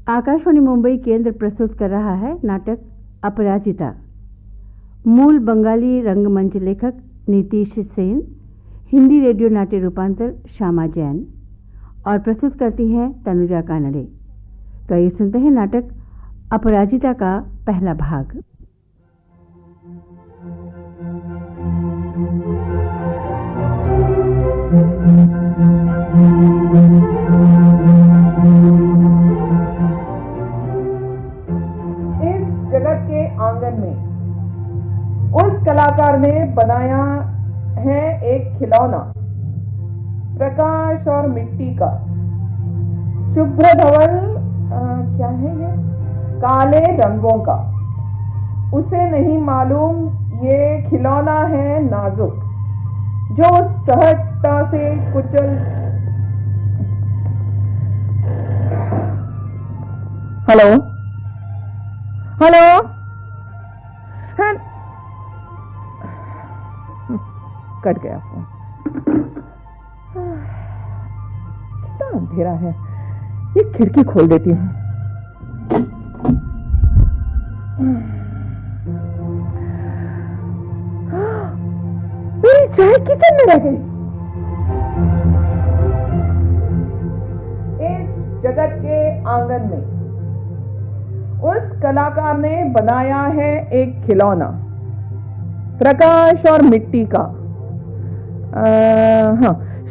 आकाशवाणी मुंबई केंद्र प्रस्तुत कर रहा है नाटक अपराजिता। मूल बंगाली रंगमंच लेखक नीतीश सेन, हिंदी रेडियो नाट्य रूपांतर श्यामा जैन और प्रस्तुत करती हैं तनुजा कानड़े। तो आइए सुनते हैं नाटक अपराजिता का पहला भाग। इस जगत के आंगन में उस कलाकार ने बनाया है एक खिलौना, प्रकाश और मिट्टी का, शुभ्र धवल क्या है ये, काले रंगों का। उसे नहीं मालूम ये खिलौना है नाजुक, जो सहजता से कुचल। हेलो हेलो, कट गया फोन। कितना अंधेरा है, ये खिड़की खोल देती हूँ। मेरी चाय किचन में रह गई। इस जगत के आंगन में उस कलाकार ने बनाया है एक खिलौना, प्रकाश और मिट्टी का,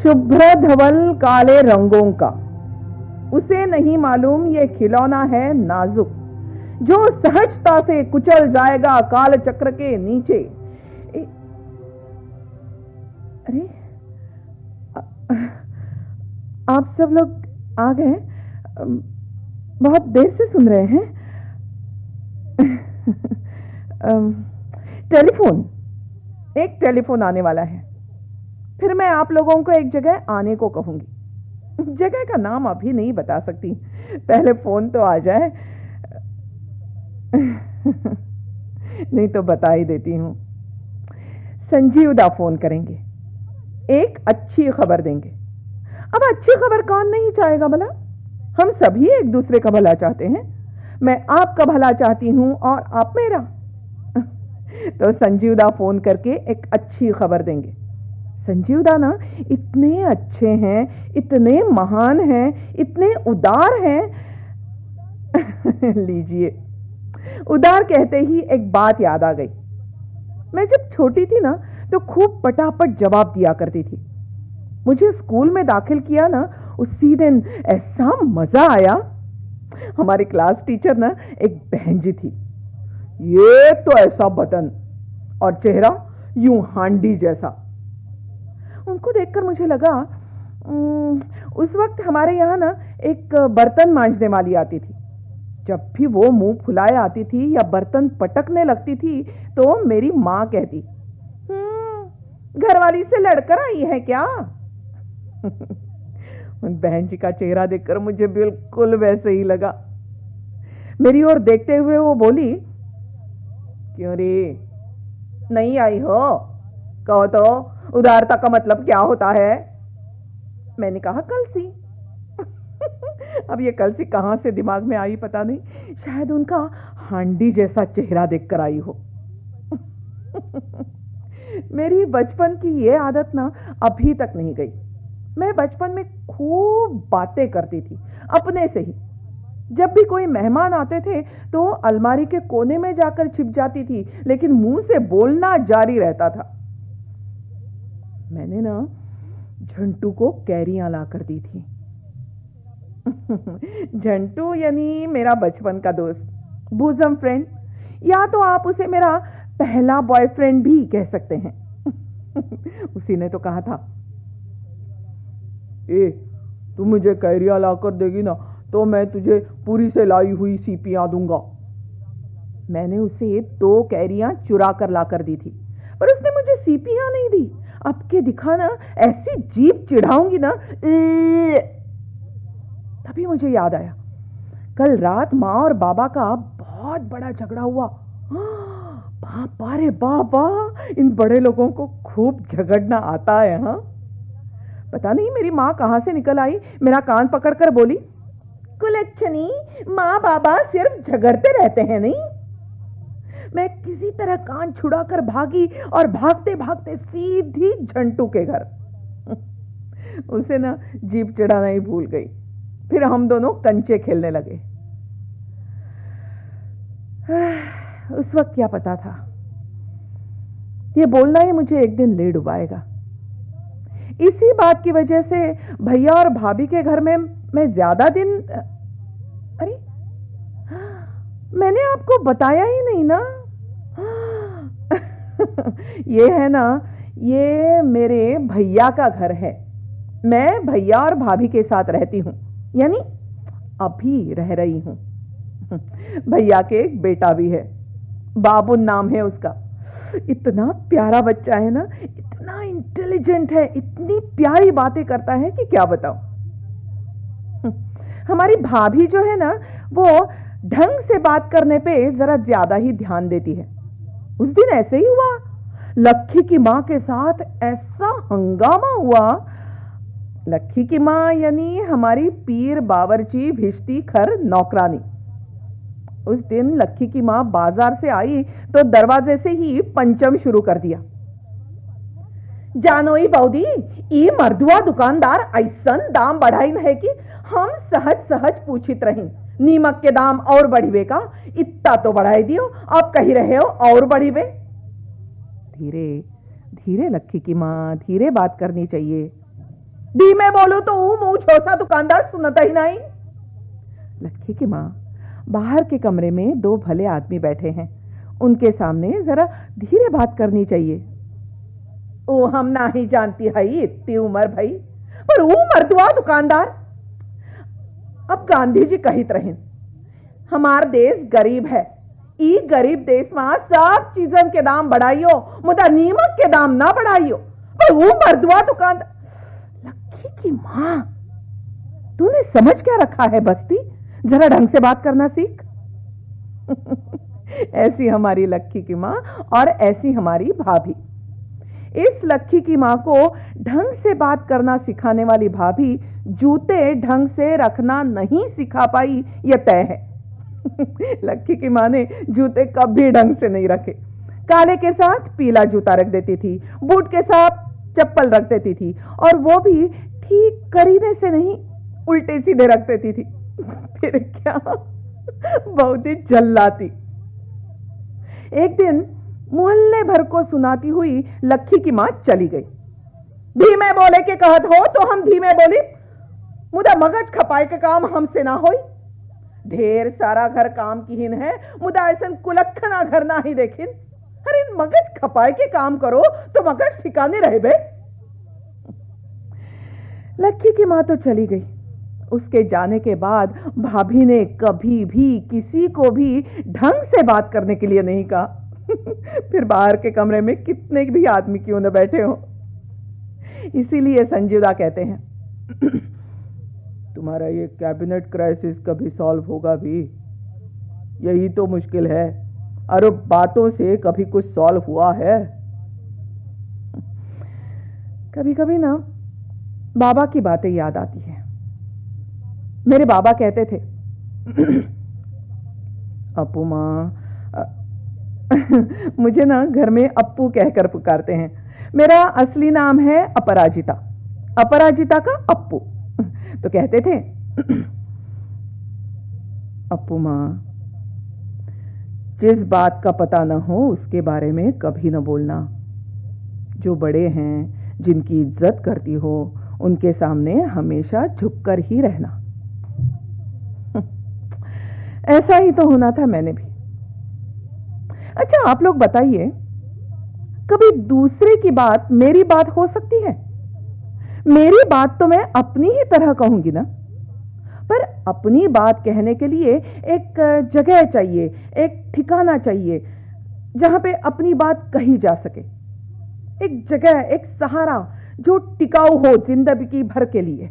शुभ्र धवल काले रंगों का। उसे नहीं मालूम ये खिलौना है नाजुक, जो सहजता से कुचल जाएगा काल चक्र के नीचे। अरे आप सब लोग आ गए, बहुत देर से सुन रहे हैं। एक टेलीफोन आने वाला है, फिर मैं आप लोगों को एक जगह आने को कहूंगी। जगह का नाम अभी नहीं बता सकती, पहले फोन तो आ जाए। नहीं तो बता ही देती हूं। संजीव दा फोन करेंगे, एक अच्छी खबर देंगे। अब अच्छी खबर कौन नहीं चाहेगा भला? हम सभी एक दूसरे का भला चाहते हैं। मैं आपका भला चाहती हूं और आप मेरा। तो संजीव दा फोन करके एक अच्छी खबर देंगे। संजीव दा ना इतने अच्छे हैं, इतने महान हैं, इतने उदार हैं। लीजिए, उदार कहते ही एक बात याद आ गई। मैं जब छोटी थी ना तो खूब पटापट जवाब दिया करती थी। मुझे स्कूल में दाखिल किया ना, उसी दिन ऐसा मजा आया। हमारी क्लास टीचर ना एक बहन जी थी, ये तो ऐसा बदन और चेहरा यूं हांडी जैसा। उनको देखकर मुझे लगा, उस वक्त हमारे यहाँ ना एक बर्तन मांजने वाली आती थी। जब भी वो मुंह फुलाए आती थी या बर्तन पटकने लगती थी तो मेरी माँ कहती, घरवाली से लड़कर आई है क्या? उन बहन जी का चेहरा देखकर मुझे बिल्कुल वैसे ही लगा। मेरी ओर देखते हुए वो बोली, क्यों रे, नहीं आई हो? कहो तो, उदारता का मतलब क्या होता है? मैंने कहा कलसी। अब ये कलसी कहां से दिमाग में आई पता नहीं, शायद उनका हांडी जैसा चेहरा देखकर आई हो। मेरी बचपन की ये आदत ना अभी तक नहीं गई। मैं बचपन में खूब बातें करती थी अपने से ही। जब भी कोई मेहमान आते थे तो अलमारी के कोने में जाकर छिप जाती थी, लेकिन मुंह से बोलना जारी रहता था। मैंने ना झंटू को कैरियां ला कर दी थी। झंटू यानी मेरा बचपन का दोस्त, बूजम फ्रेंड, या तो आप उसे मेरा पहला बॉयफ्रेंड भी कह सकते हैं। उसी ने तो कहा था, तू मुझे कैरिया लाकर देगी ना तो मैं तुझे पूरी से लाई हुई सीपियां दूंगा। मैंने उसे 2 कैरियां चुरा कर लाकर दी थी, पर उसने मुझे सीपियां नहीं दी। अब के दिखाना, ऐसी जीभ चिढ़ाऊंगी ना। तभी मुझे याद आया, कल रात माँ और बाबा का बहुत बड़ा झगड़ा हुआ। बाबा रे बाबा, इन बड़े लोगों को खूब झगड़ना आता है। हाँ, पता नहीं मेरी माँ कहां से निकल आई, मेरा कान पकड़कर बोली, कुलच्छनी, माँ बाबा सिर्फ झगड़ते रहते हैं नहीं। मैं किसी तरह कान छुड़ाकर भागी और भागते भागते सीधी झंटू के घर। उसे ना जीप चढ़ाना ही भूल गई। फिर हम दोनों कंचे खेलने लगे। उस वक्त क्या पता था, ये बोलना ही मुझे एक दिन ले डुबाएगा। इसी बात की वजह से भैया और भाभी के घर में मैं ज्यादा दिन, अरे मैंने आपको बताया ही नहीं ना। ये है ना, ये मेरे भैया का घर है। मैं भैया और भाभी के साथ रहती हूं, यानी अभी रह रही हूं। भैया के एक बेटा भी है, बाबुल नाम है उसका। इतना प्यारा बच्चा है ना, इतना इंटेलिजेंट है, इतनी प्यारी बातें करता है कि क्या बताऊं। हमारी भाभी जो है ना, वो ढंग से बात करने पे जरा ज्यादा ही ध्यान देती है। उस दिन ऐसे ही हुआ, लक्की की मां के साथ ऐसा हंगामा हुआ। लक्की की मां यानी हमारी पीर बावर्ची भिश्ती खर नौकरानी। उस दिन लक्की की मां बाजार से आई तो दरवाजे से ही पंचम शुरू कर दिया। जानोई बौदी, ई मर्दुआ दुकानदार ऐसन दाम बढ़ाई है कि हम सहज सहज पूछित रही, नीमक के दाम और बढ़िवे का, इतना तो बढ़ाई दियो, अब कही रहे हो और बढ़िवे। धीरे धीरे लक्की की मां, धीरे बात करनी चाहिए। धीमे बोलो तो मुंह छोसा दुकानदार सुनता ही नहीं। लक्की की मां, बाहर के कमरे में दो भले आदमी बैठे हैं, उनके सामने जरा धीरे बात करनी चाहिए। ओ हम ना ही जानती है इतनी उम्र भाई, पर वो मर्दुआ दुकानदार। अब गांधी जी कहित रहे, हमार देश गरीब है, ई गरीब देश में सब चीजों के दाम बढ़ाइयो, मुदा नीमक के दाम ना बढ़ाइयो। पर वो मर्दुआ दुकानदार। लक्की की मां, तूने समझ क्या रखा है बस्ती, जरा ढंग से बात करना सीख। ऐसी हमारी लक्की की मां और ऐसी हमारी भाभी। इस लक्की की मां को ढंग से बात करना सिखाने वाली भाभी जूते ढंग से रखना नहीं सिखा पाई, यह तय है। लक्की की मां ने जूते कभी ढंग से नहीं रखे। काले के साथ पीला जूता रख देती थी, बूट के साथ चप्पल रख देती थी, और वो भी ठीक करीने से नहीं, उल्टे सीधे रख देती थी। फिर क्या, बहुत ही जल्लाती। एक दिन मोहल्ले भर को सुनाती हुई लक्की की मां चली गई। धीमे बोले के कहत हो तो हम धीमे बोली, मुदा मगज खपाए के काम हमसे ना होई। ढेर सारा घर काम की है, मुदा ऐसा कुलखना घर ना ही देखिन। अरे मगज खपाए के काम करो तो मगज ठिकाने रहे बे। लक्की की मां तो चली गई। उसके जाने के बाद भाभी ने कभी भी किसी को भी ढंग से बात करने के लिए नहीं कहा। फिर बाहर के कमरे में कितने भी आदमी क्यों न बैठे हो। इसीलिए संजीदा कहते हैं, तुम्हारा ये कैबिनेट क्राइसिस कभी सॉल्व होगा भी, यही तो मुश्किल है। अरे बातों से कभी कुछ सॉल्व हुआ है? कभी कभी ना बाबा की बातें याद आती है। मेरे बाबा कहते थे, अप्पू माँ, मुझे ना घर में अप्पू कहकर पुकारते हैं। मेरा असली नाम है अपराजिता, अपराजिता का अप्पू। तो कहते थे, अप्पू माँ, जिस बात का पता न हो उसके बारे में कभी न बोलना। जो बड़े हैं, जिनकी इज्जत करती हो, उनके सामने हमेशा झुककर ही रहना। ऐसा ही तो होना था मैंने भी। अच्छा आप लोग बताइए, कभी दूसरे की बात मेरी बात हो सकती है? मेरी बात तो मैं अपनी ही तरह कहूंगी ना, पर अपनी बात कहने के लिए एक जगह चाहिए, एक ठिकाना चाहिए जहां पे अपनी बात कही जा सके। एक जगह, एक सहारा जो टिकाऊ हो जिंदगी भर के लिए।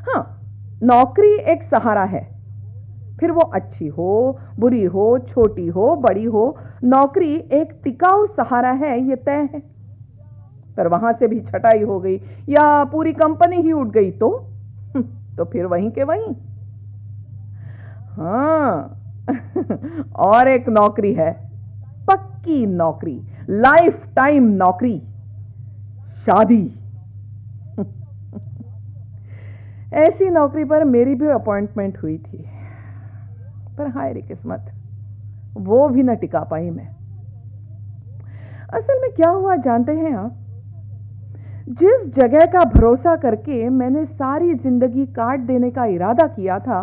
हाँ, नौकरी एक सहारा है, फिर वो अच्छी हो, बुरी हो, छोटी हो, बड़ी हो, नौकरी एक टिकाऊ सहारा है, ये तय है। पर वहां से भी छटाई हो गई या पूरी कंपनी ही उठ गई तो तो फिर वहीं के वहीं। हाँ और एक नौकरी है, पक्की नौकरी, लाइफ टाइम नौकरी, शादी। ऐसी नौकरी पर मेरी भी अपॉइंटमेंट हुई थी, पर हाय रे किस्मत, वो भी न टिका पाई मैं। असल में क्या हुआ जानते हैं आप? जिस जगह का भरोसा करके मैंने सारी जिंदगी काट देने का इरादा किया था,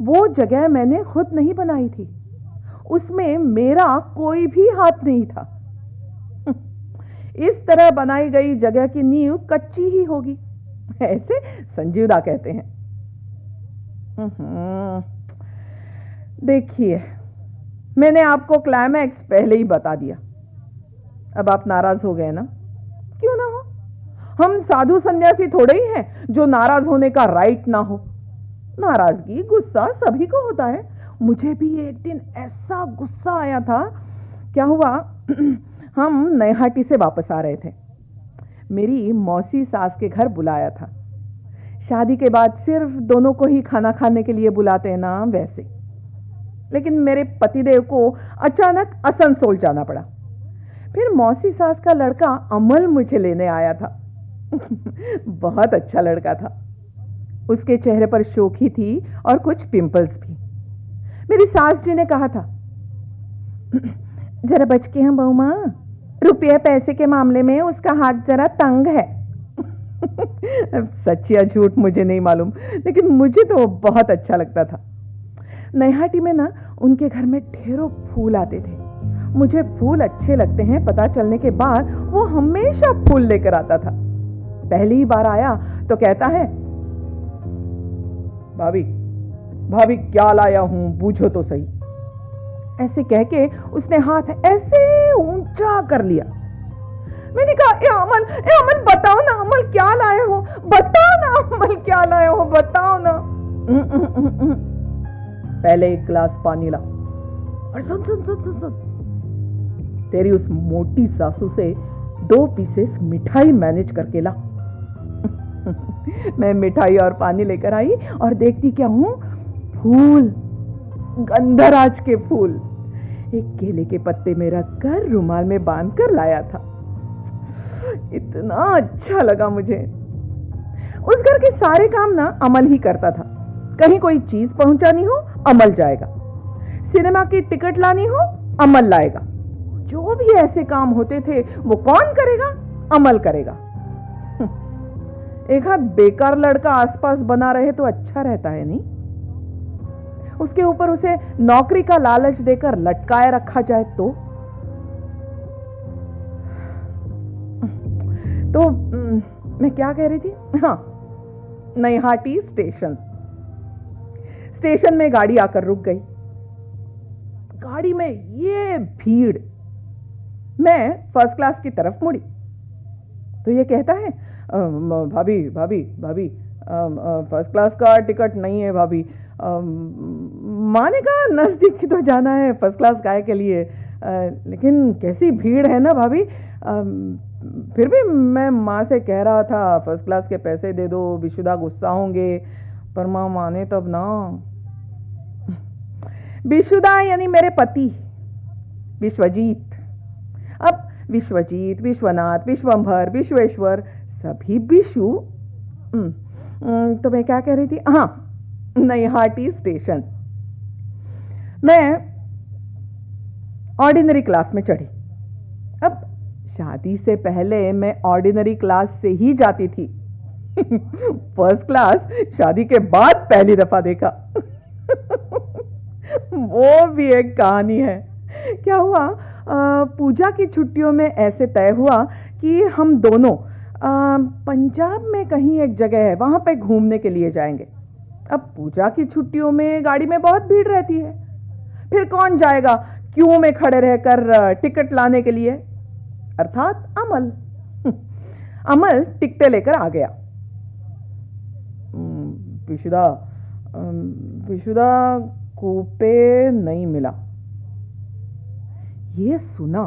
वो जगह मैंने खुद नहीं बनाई थी। उसमें मेरा कोई भी हाथ नहीं था। इस तरह बनाई गई जगह की नींव कच्ची ही होगी, ऐसे संजीवदा कहते हैं। देखिए, मैंने आपको क्लाइमैक्स पहले ही बता दिया। अब आप नाराज हो गए ना? क्यों ना हो, हम साधु सन्यासी थोड़े ही हैं जो नाराज होने का राइट ना हो। नाराजगी, गुस्सा सभी को होता है। मुझे भी एक दिन ऐसा गुस्सा आया था। क्या हुआ, हम नैहाटी से वापस आ रहे थे। मेरी मौसी सास के घर बुलाया था। शादी के बाद सिर्फ दोनों को ही खाना खाने के लिए बुलाते हैं ना, वैसे। लेकिन मेरे पतिदेव को अचानक आसनसोल जाना पड़ा। फिर मौसी सास का लड़का अमल मुझे लेने आया था। बहुत अच्छा लड़का था। उसके चेहरे पर शोखी थी और कुछ पिंपल्स भी। मेरी सास जी ने कहा था, जरा बच के हैं बहू मां, रुपये पैसे के मामले में उसका हाथ जरा तंग है। सच या झूठ मुझे नहीं मालूम, लेकिन मुझे तो बहुत अच्छा लगता था। नैहाटी में ना उनके घर में ढेरों फूल आते थे। मुझे फूल अच्छे लगते हैं पता चलने के बाद वो हमेशा फूल लेकर आता था। पहली बार आया तो कहता है, भाभी भाभी क्या लाया हूं, पूछो तो सही। ऐसे कह के उसने हाथ ऐसे ऊंचा कर लिया। मैंने कहा, ए अमल बताओ ना, अमल क्या लाए हो, बताओ ना, अमल क्या लाए हो, बताओ ना। पहले एक गिलास पानी ला, और सुन सुन सुन सुन सुन, तेरी उस मोटी सासू से 2 पीसेस मिठाई मैनेज करके ला। मैं मिठाई और पानी लेकर आई और देखती क्या हूं, फूल, गंधराज के फूल एक केले के पत्ते में रखकर रुमाल में बांधकर लाया था। इतना अच्छा लगा मुझे। उस घर के सारे काम ना अमल ही करता था। कहीं कोई चीज पहुंचानी हो, अमल जाएगा। सिनेमा की टिकट लानी हो, अमल लाएगा। जो भी ऐसे काम होते थे वो कौन करेगा? अमल करेगा। एक हाथ बेकार लड़का आसपास बना रहे तो अच्छा रहता है, नहीं? उसके ऊपर उसे नौकरी का लालच देकर लटकाए रखा जाए तो मैं क्या कह रही थी? हाँ, नैहाटी स्टेशन में गाड़ी आकर रुक गई। गाड़ी में ये भीड़। मैं फर्स्ट क्लास की तरफ मुड़ी तो ये कहता है, भाभी भाभी भाभी, फर्स्ट क्लास का टिकट नहीं है भाभी। माँ ने कहा, नजदीक तो जाना है फर्स्ट क्लास गाय के लिए, लेकिन कैसी भीड़ है ना भाभी। फिर भी मैं माँ से कह रहा था फर्स्ट क्लास के पैसे दे दो, विशुदा गुस्सा होंगे, पर माँ माने तब ना। विशुदा यानी मेरे पति विश्वजीत। अब विश्वजीत, विश्वनाथ, विश्वंभर, विश्वेश्वर सभी विशु। तो मैं क्या कह रही थी? हाँ, नैहाटी स्टेशन। मैं ऑर्डिनरी क्लास में चढ़ी। अब शादी से पहले मैं ऑर्डिनरी क्लास से ही जाती थी। फर्स्ट क्लास शादी के बाद पहली दफा देखा। वो भी एक कहानी है। क्या हुआ, पूजा की छुट्टियों में ऐसे तय हुआ कि हम दोनों पंजाब में कहीं एक जगह है, वहां पे घूमने के लिए जाएंगे। अब पूजा की छुट्टियों में गाड़ी में बहुत भीड़ रहती है, फिर कौन जाएगा क्यू में खड़े रहकर टिकट लाने के लिए? अर्थात अमल। अमल टिकटें लेकर आ गया। विशुदा कूपे नहीं मिला, ये सुना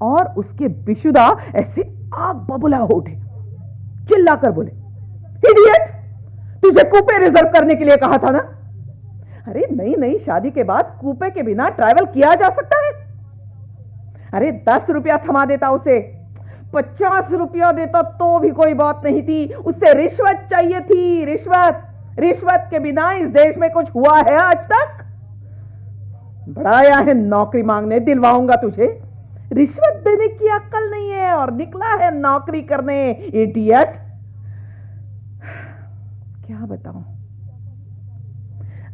और उसके विशुदा ऐसे आग बबूला हो उठे, चिल्लाकर बोले, इडियट, तुझे कूपे रिजर्व करने के लिए कहा था ना। अरे नई नई शादी के बाद कूपे के बिना ट्रैवल किया जा सकता है? अरे 10 रुपया थमा देता उसे, 50 रुपया देता तो भी कोई बात नहीं थी, उससे रिश्वत चाहिए थी, रिश्वत। रिश्वत के बिना इस देश में कुछ हुआ है आज तक? बड़ा आया है नौकरी मांगने, दिलवाऊंगा तुझे। रिश्वत देने की अक्ल नहीं है और निकला है नौकरी करने, इडियट। क्या बताऊं,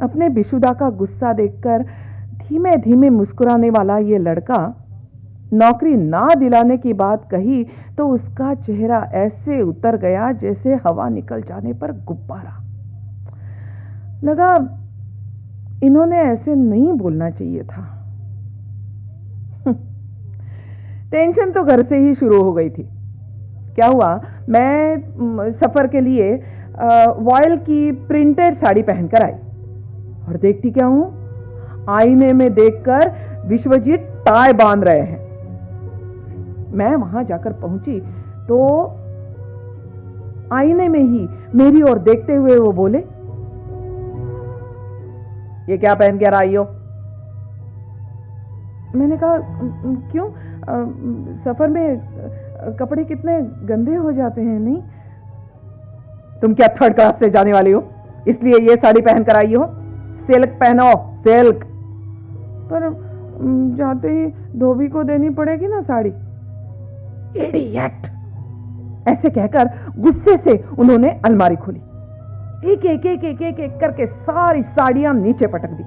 अपने बिशुदा का गुस्सा देखकर धीमे धीमे मुस्कुराने वाला ये लड़का नौकरी ना दिलाने की बात कही तो उसका चेहरा ऐसे उतर गया जैसे हवा निकल जाने पर गुब्बारा। लगा इन्होंने ऐसे नहीं बोलना चाहिए था। टेंशन तो घर से ही शुरू हो गई थी। क्या हुआ, मैं सफर के लिए वॉयल की प्रिंटेड साड़ी पहनकर आई और देखती क्या हूं, आईने में देखकर विश्वजीत टाई बांध रहे हैं। मैं वहां जाकर पहुंची तो आईने में ही मेरी ओर देखते हुए वो बोले, ये क्या पहन कर आई हो? मैंने कहा, क्यों, सफर में कपड़े कितने गंदे हो जाते हैं। नहीं, तुम क्या थर्ड क्लास से जाने वाली हो इसलिए ये साड़ी पहनकर आई हो? सिल्क पहनो, सिल्क। पर जाते ही धोबी को देनी पड़ेगी ना साड़ी। इडियट। ऐसे कहकर गुस्से से उन्होंने अलमारी खोली, एक एक एक एक एक एक करके सारी साड़ियां नीचे पटक दी।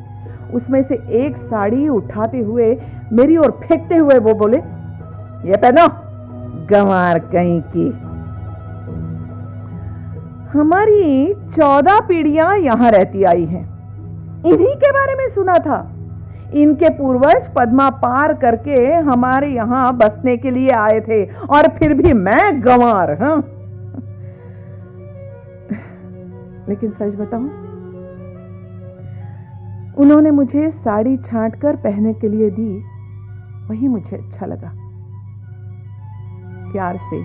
उसमें से एक साड़ी उठाते हुए मेरी ओर फेंकते हुए वो बोले, ये पहनो, गंवार कहीं की। हमारी 14 पीढ़ियां यहां रहती आई हैं, इन्हीं के बारे में सुना था। इनके पूर्वज पद्मा पार करके हमारे यहां बसने के लिए आए थे और फिर भी मैं गंवार। हाँ, लेकिन सच बताऊं, उन्होंने मुझे साड़ी छांटकर पहनने के लिए दी, वही मुझे अच्छा लगा। प्यार से,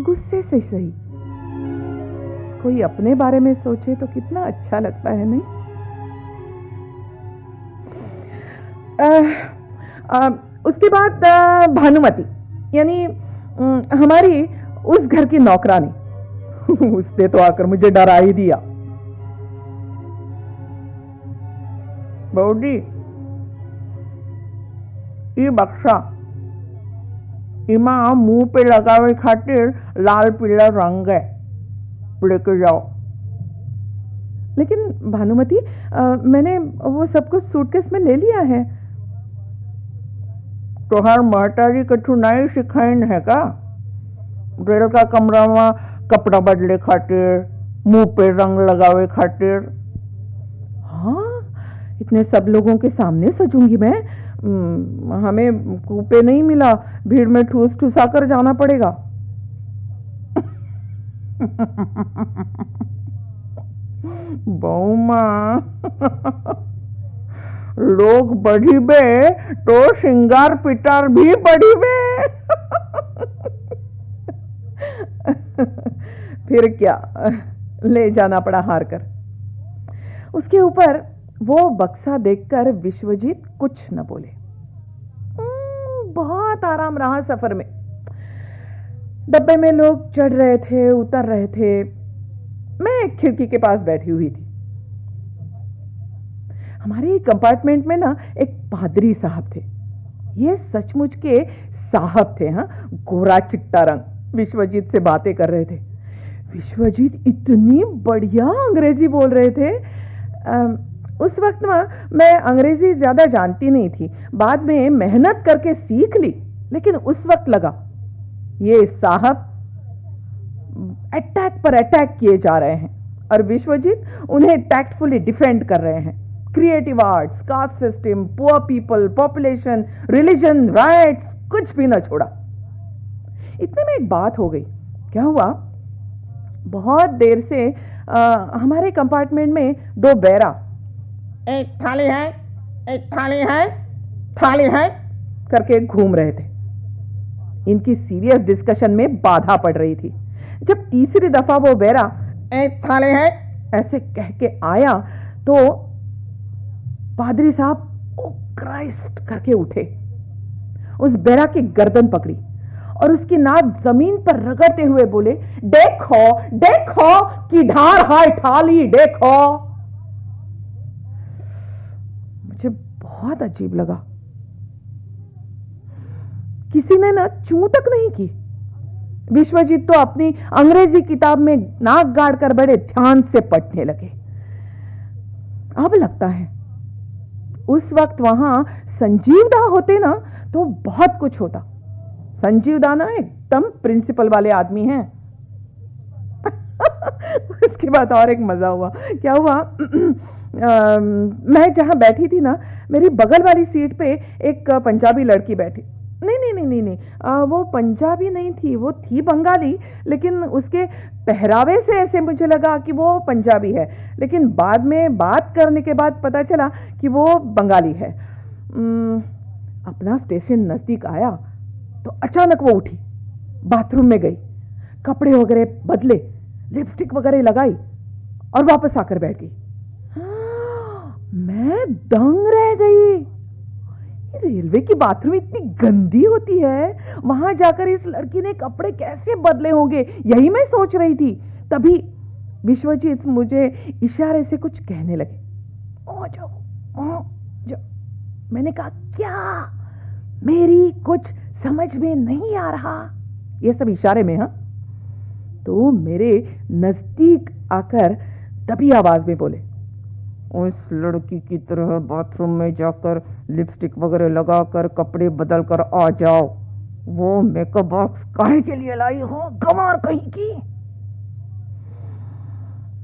गुस्से से सही, कोई अपने बारे में सोचे तो कितना अच्छा लगता है, नहीं? उसके बाद भानुमति, यानी हमारी उस घर की नौकरानी, उसने तो आकर मुझे डरा ही दिया। बहू जी, ये बक्सा इमा मुंह पे लगावे खातिर लाल पीला रंग है, लेके जाओ। लेकिन भानुमति, मैंने वो सब कुछ सूटकेस में ले लिया है। तोहार महतारी कछु नहीं सिखाइन है का? रेल का कमरा में कपड़ा बदले खातिर, मुंह पे रंग लगावे खातिर। हाँ, इतने सब लोगों के सामने सजूंगी मैं? हमें कूपे नहीं मिला, भीड़ में ठूस ठूसा कर जाना पड़ेगा। बहूमा, लोग बढ़ी बे तो श्रृंगार पिटार भी बढ़ी बे। फिर क्या, ले जाना पड़ा हार कर। उसके ऊपर वो बक्सा देखकर विश्वजीत कुछ न बोले। बहुत आराम रहा सफर में। डब्बे में लोग चढ़ रहे थे, उतर रहे थे, मैं एक खिड़की के पास बैठी हुई थी। हमारे कंपार्टमेंट में ना एक पादरी साहब थे। ये सचमुच के साहब थे। हाँ, गोरा चिट्टा रंग। विश्वजीत से बातें कर रहे थे। विश्वजीत इतनी बढ़िया अंग्रेजी बोल रहे थे। उस वक्त मैं अंग्रेजी ज्यादा जानती नहीं थी, बाद में मेहनत करके सीख ली, लेकिन उस वक्त लगा ये साहब अटैक पर अटैक किए जा रहे हैं और विश्वजीत उन्हें टैक्टफुली डिफेंड कर रहे हैं। Creative arts, caste system, poor people, population, religion, rights, कुछ भी ना छोड़ा। इतने में एक बात हो गई। क्या हुआ, बहुत देर से हमारे कंपार्टमेंट में दो बैरा एक थाली है, एक थाली है, थाली है करके घूम रहे थे। इनकी सीरियस डिस्कशन में बाधा पड़ रही थी। जब तीसरी दफा वो बैरा एक थाले है, ऐसे कह के आया तो पादरी साहब ओ क्राइस्ट करके उठे, उस बेरा की गर्दन पकड़ी और उसकी नाक जमीन पर रगड़ते हुए बोले, देखो देखो कि ढार हाय ठाली, देखो। मुझे बहुत अजीब लगा। किसी ने ना चूं तक नहीं की। विश्वजीत तो अपनी अंग्रेजी किताब में नाक गाड़ कर बड़े ध्यान से पढ़ने लगे। अब लगता है उस वक्त वहां संजीव दा होते ना तो बहुत कुछ होता। संजीव दा ना एकदम प्रिंसिपल वाले आदमी हैं। उसके बाद और एक मजा हुआ। क्या हुआ, मैं जहां बैठी थी ना, मेरी बगल वाली सीट पे एक पंजाबी लड़की बैठी। नहीं, वो पंजाबी नहीं थी, वो थी बंगाली, लेकिन उसके पहरावे से ऐसे मुझे लगा कि वो पंजाबी है, लेकिन बाद में बात करने के बाद पता चला कि वो बंगाली है। अपना स्टेशन नजदीक आया तो अचानक वो उठी, बाथरूम में गई, कपड़े वगैरह बदले, लिपस्टिक वगैरह लगाई और वापस आकर बैठ गई। मैं दंग रह गई। रेलवे की बाथरूम इतनी गंदी होती है, वहां जाकर इस लड़की ने कपड़े कैसे बदले होंगे, यही मैं सोच रही थी। तभी विश्वजीत मुझे इशारे से कुछ कहने लगे। ओ जाओ। मैंने कहा, क्या? मेरी कुछ समझ में नहीं आ रहा। ये सब इशारे में। हाँ, तो मेरे नजदीक आकर दबी आवाज में बोले, उस लड़की की तरह बाथरूम में जाकर लिपस्टिक वगैरह लगाकर कपड़े बदल कर आ जाओ। वो मेकअप बॉक्स काहे के लिए लाई हो, गंवार कहीं की।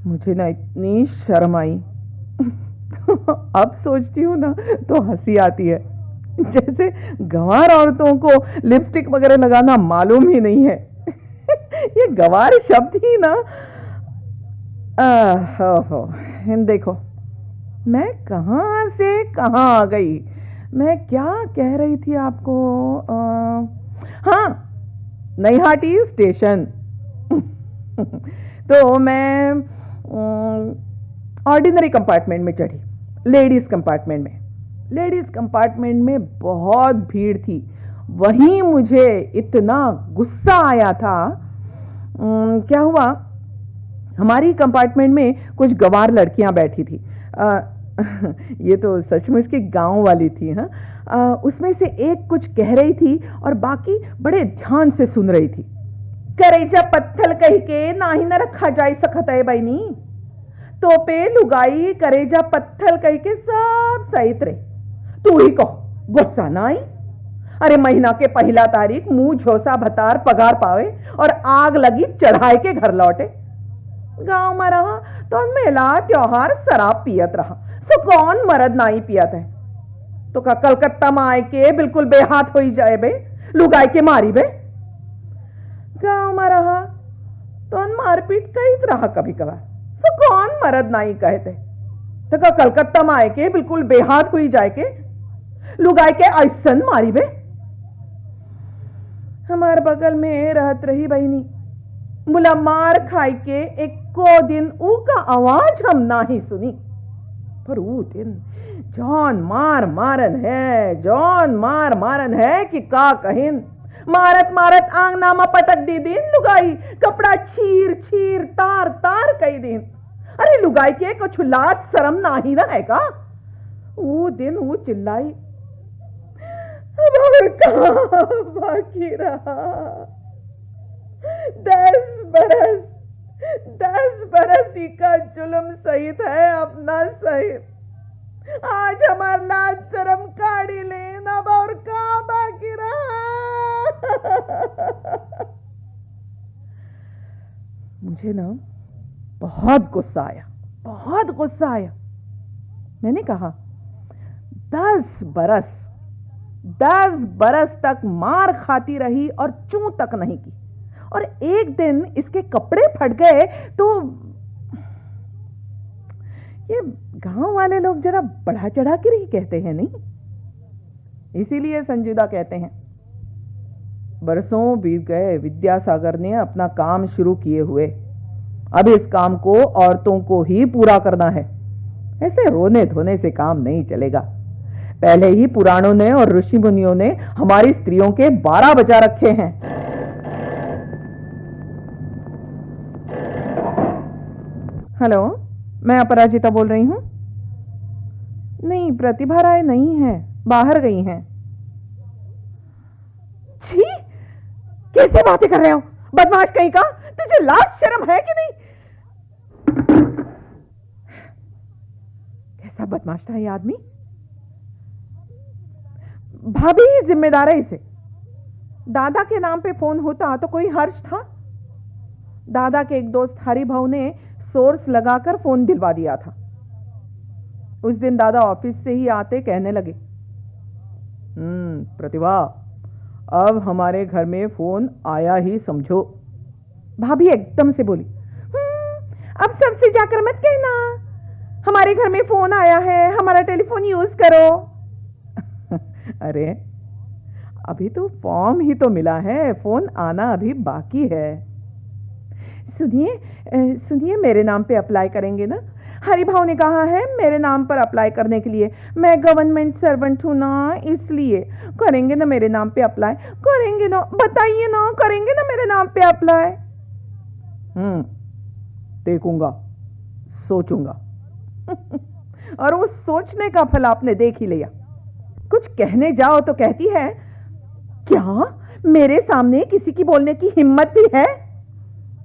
मुझे ना इतनी शर्म आई। अब सोचती हूँ ना तो हंसी आती है, जैसे गंवार औरतों को लिपस्टिक वगैरह लगाना मालूम ही नहीं है। ये गंवार शब्द ही ना, देखो मैं कहां से कहां आ गई। मैं क्या कह रही थी आपको? हाँ, नईहाटी स्टेशन। तो मैं ऑर्डिनरी कंपार्टमेंट में चढ़ी, लेडीज कंपार्टमेंट में बहुत भीड़ थी। वहीं मुझे इतना गुस्सा आया था। क्या हुआ, हमारी कंपार्टमेंट में कुछ गंवार लड़कियां बैठी थी। ये तो सचमुच की गांव वाली थी। हाँ, उसमें से एक कुछ कह रही थी और बाकी बड़े ध्यान से सुन रही थी। करेजा पत्थल कह के ना ही न रखा जाए सकता है बहनी, तो पे लुगाई करेजा पत्थल कह के सब सहित रहे। तू ही कहो, गुस्सा ना आई? अरे महीना के पहला तारीख मुंह झोसा भतार पगार पावे और आग लगी चढ़ाए के घर लौटे। गांव में रहा तो मेला त्योहार शराब पियत रहा, सो कौन मर्द नाई पियत है? तो का कलकत्ता में आए के बिल्कुल बेहाथ हो जाए बे, लुगाई के मारी बे। गांव में रहा तो मारपीट कही रहा कभी कभार, सो कौन मर्द नाई कहते? तो का कलकत्ता में आए के बिल्कुल बेहाथ हुई जाए के लुगाई के ऐसन मारी बे। हमारे बगल में रहत रही बहनी, मुला मार खाई के एक को दिन ऊ का आवाज हम ना ही सुनी, पर ऊ दिन जौन मार मारन है कि का कहिन। मारत आंगना में पटक दी दिन लुगाई, कपड़ा छीर तार कई दिन। अरे लुगाई के कुछ लाज शर्म ना ही रहे का? ऊ दिन ऊ चिल्लाई, बाकी रहा 10 बरस का जुल्म सहित है अपना सहित। आज हमार लाज शर्म काढ़ी लेन, अब और का बाकी रहा। मुझे ना बहुत गुस्सा आया। मैंने कहा 10 बरस तक मार खाती रही और चूं तक नहीं की, और एक दिन इसके कपड़े फट गए तो ये गांव वाले लोग जरा बढ़ा चढ़ा के ही कहते हैं नहीं, इसीलिए संजीदा कहते हैं। बरसों बीत गए विद्यासागर ने अपना काम शुरू किए हुए। अब इस काम को औरतों को ही पूरा करना है। ऐसे रोने धोने से काम नहीं चलेगा। पहले ही पुराणों ने और ऋषि मुनियों ने हमारी स्त्रियों के 12 बजा रखे हैं। हेलो, मैं अपराजिता बोल रही हूं। नहीं, प्रतिभा राय नहीं है, बाहर गई हैं। छी, कैसे बातें कर रहे हो, बदमाश कहीं का। तुझे लाज शर्म है कि नहीं? कैसा बदमाश था ये आदमी। भाभी ही जिम्मेदार है इसे। दादा के नाम पे फोन होता तो कोई हर्ष था? दादा के एक दोस्त हरिभाऊ ने सोर्स लगाकर फोन दिलवा दिया था। उस दिन दादा ऑफिस से ही आते कहने लगे, प्रतिभा, अब हमारे घर में फोन आया ही समझो। भाभी एकदम से बोली, अब सबसे जाकर मत कहना, हमारे घर में फोन आया है, हमारा टेलीफोन यूज करो। अरे, अभी तो फॉर्म ही तो मिला है, फोन आना अभी बाकी है। सुनिए, मेरे नाम पे अप्लाई करेंगे ना? हरिभाऊ ने कहा है मेरे नाम पर अप्लाई करने के लिए। मैं गवर्नमेंट सर्वेंट हूं ना, इसलिए। करेंगे ना मेरे नाम पे अप्लाई? करेंगे ना, बताइए ना, करेंगे ना मेरे नाम पे अप्लाई? देखूंगा, सोचूंगा। और वो सोचने का फल आपने देख ही लिया। कुछ कहने जाओ तो कहती है, क्या मेरे सामने किसी की बोलने की हिम्मत भी है?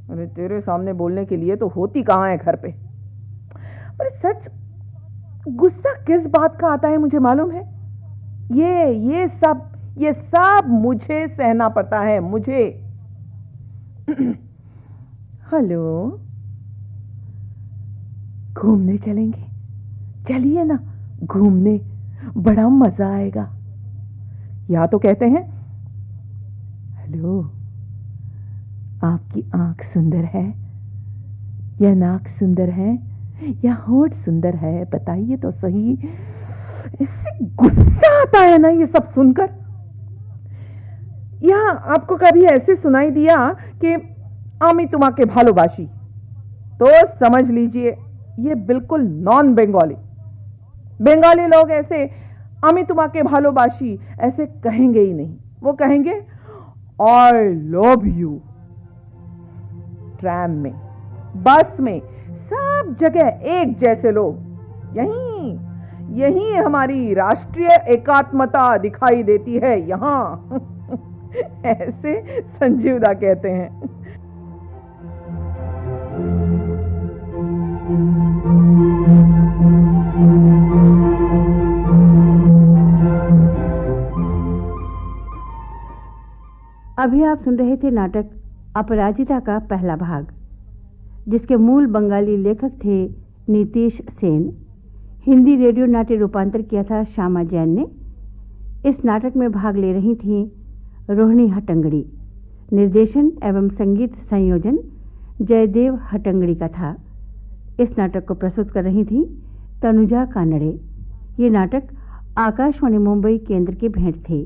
अरे, तेरे सामने बोलने के लिए तो होती कहां है घर पे। पर सच, गुस्सा किस बात का आता है मुझे मालूम है। ये सब मुझे सहना पड़ता है, मुझे। हेलो, घूमने चलेंगे? चलिए ना घूमने, बड़ा मजा आएगा। या तो कहते हैं, हेलो, आपकी आंख सुंदर है या नाक सुंदर है या होठ सुंदर है, बताइए तो सही। इससे गुस्सा आता है ना ये सब सुनकर। या आपको कभी ऐसे सुनाई दिया कि आमी तुम्हाके भालोबाशी, तो समझ लीजिए ये बिल्कुल नॉन बंगाली। बंगाली लोग ऐसे आमी तुम्हाके भालोबाशी ऐसे कहेंगे ही नहीं। वो कहेंगे आई लव यू। ट्रैम में, बस में, सब जगह एक जैसे लोग। यही हमारी राष्ट्रीय एकात्मता दिखाई देती है यहां। ऐसे संजीवदा कहते हैं। अभी आप सुन रहे थे नाटक अपराजिता का पहला भाग, जिसके मूल बंगाली लेखक थे नीतीश सेन। हिंदी रेडियो नाट्य रूपांतर किया था श्यामा जैन ने। इस नाटक में भाग ले रही थीं रोहिणी हटंगड़ी। निर्देशन एवं संगीत संयोजन जयदेव हटंगड़ी का था। इस नाटक को प्रस्तुत कर रही थीं तनुजा कानड़े। ये नाटक आकाशवाणी मुंबई केंद्र की भेंट थे।